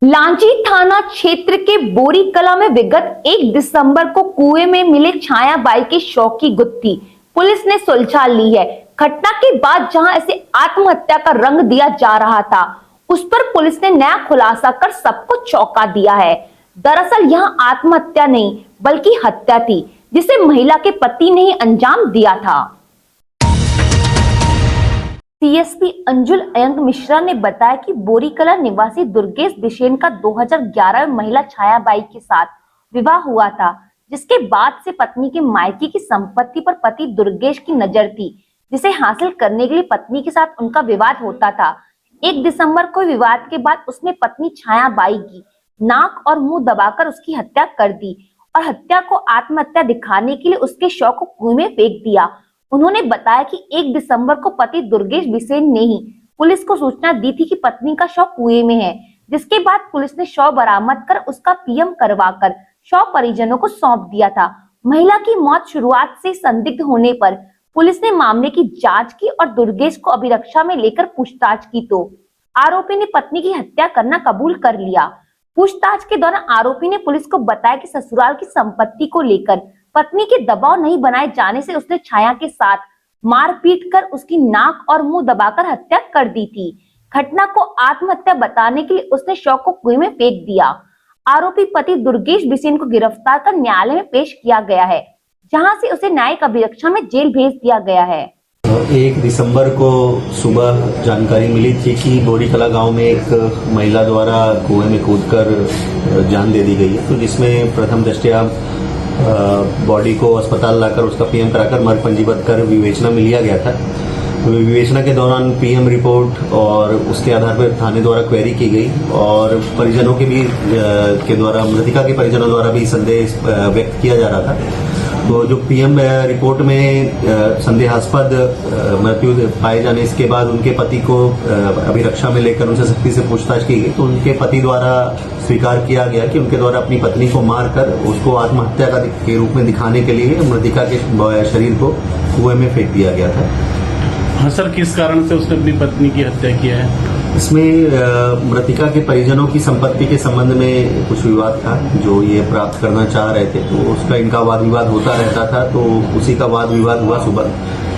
लांजी थाना क्षेत्र के बोरी कला में विगत 1 दिसंबर को कुएं में मिले छायाबाई के शव की गुत्थी पुलिस ने सुलझा ली है। घटना के बाद जहां इसे आत्महत्या का रंग दिया जा रहा था, उस पर पुलिस ने नया खुलासा कर सबको चौंका दिया है। दरअसल यह आत्महत्या नहीं बल्कि हत्या थी, जिसे महिला के पति ने ही अंजाम दिया था। सीएसपी अंजुल अयंग मिश्रा ने बताया कि बोरीकला निवासी दुर्गेश बिसेन का 2011 में महिला छायाबाई के साथ विवाह हुआ था, जिसके बाद से पत्नी के मायके की संपत्ति पर पति दुर्गेश की नजर थी, जिसे हासिल करने के लिए पत्नी के साथ उनका विवाद होता था। 1 दिसंबर को विवाद के बाद उसने पत्नी छायाबाई की नाक और मुंह दबाकर उसकी हत्या कर दी और हत्या को आत्महत्या दिखाने के लिए उसके शव को कुएं में फेंक दिया। उन्होंने बताया कि 1 दिसंबर को पति दुर्गेश बिसेन ने ही पुलिस को सूचना दी थी कि पत्नी का शव कुएं में है, जिसके बाद पुलिस ने शव बरामद कर उसका पीएम करवाकर शव परिजनों को सौंप दिया था। महिला की मौत शुरुआत से संदिग्ध होने पर पुलिस ने मामले की जांच की और दुर्गेश को अभिरक्षा में लेकर पूछताछ की तो आरोपी ने पत्नी की हत्या करना कबूल कर लिया। पूछताछ के दौरान आरोपी ने पुलिस को बताया कि ससुराल की संपत्ति को लेकर पत्नी के दबाव नहीं बनाए जाने से उसने छाया के साथ मारपीट कर उसकी नाक और मुंह दबाकर हत्या कर दी थी। घटना को आत्महत्या बताने के लिए उसने शव को कुएं में फेंक दिया। आरोपी पति दुर्गेश बिसेन को गिरफ्तार कर न्यायालय में पेश किया गया है, जहां से उसे न्यायिक अभिरक्षा में जेल भेज दिया गया है। 1 दिसंबर को सुबह जानकारी मिली थी कि बोरीकला गांव में एक महिला द्वारा कुएं में कूदकर जान दे दी गई है, तो जिसमें प्रथम दृष्टया बॉडी को अस्पताल लाकर उसका पीएम कराकर मर्ग पंजीबद्ध कर विवेचना में लिया गया था। विवेचना के दौरान पीएम रिपोर्ट और उसके आधार पर थाने द्वारा क्वेरी की गई और परिजनों के भी के द्वारा मृतिका के परिजनों द्वारा भी संदेह व्यक्त किया जा रहा था। तो जो पीएम रिपोर्ट में संदेहास्पद मृत्यु पाए जाने के बाद उनके पति को अभिरक्षा में लेकर उनसे सख्ती से पूछताछ की गई, तो उनके पति द्वारा स्वीकार किया गया कि उनके द्वारा अपनी पत्नी को मारकर उसको आत्महत्या के रूप में दिखाने के लिए मृतिका के शरीर को कुएं में फेंक दिया गया था। हाँ सर, किस कारण से उसने अपनी पत्नी की हत्या किया है? इसमें मृतिका के परिजनों की संपत्ति के संबंध में कुछ विवाद था, जो ये प्राप्त करना चाह रहे थे, तो उसका इनका वाद विवाद होता रहता था। तो उसी का वाद विवाद हुआ सुबह,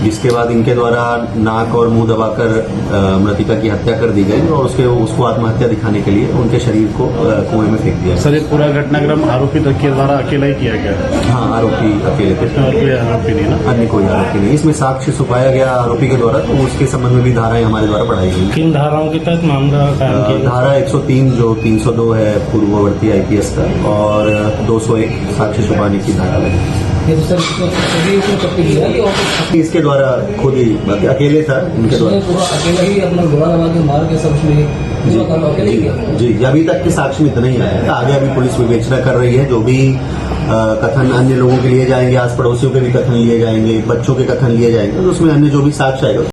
जिसके बाद इनके द्वारा नाक और मुंह दबाकर मृतिका की हत्या कर दी गई और उसको आत्महत्या दिखाने के लिए उनके शरीर को कुएं में फेंक दिया। सर, ये पूरा घटनाक्रम आरोपी तक के द्वारा अकेला ही किया गया? हाँ, आरोपी अकेले थे, और कोई आरोपी नहीं ना? अन्य कोई आरोपी नहीं। इसमें साक्ष्य छुपाया गया आरोपी के द्वारा, तो उसके संबंध में भी धाराएं हमारे द्वारा पढ़ाई गई। किन धाराओं के तहत मामला कायम किया? धारा 103 जो 302 है पूर्ववर्ती आईपीएस का, और 201 साक्ष्य छुपाने की धारा लगी। इसके द्वारा खुद ही अकेले था, इनके द्वारा अकेला ही अपना घोड़ा लगा के मार के सब जी अभी तक के साक्ष्य में इतना ही आया है। आगे अभी पुलिस विवेचना कर रही है, जो भी कथन अन्य लोगों के लिए जाएंगे, आस पड़ोसियों के भी कथन लिए जाएंगे, बच्चों के कथन लिए जाएंगे, तो उसमें अन्य जो भी साक्ष्य आएगा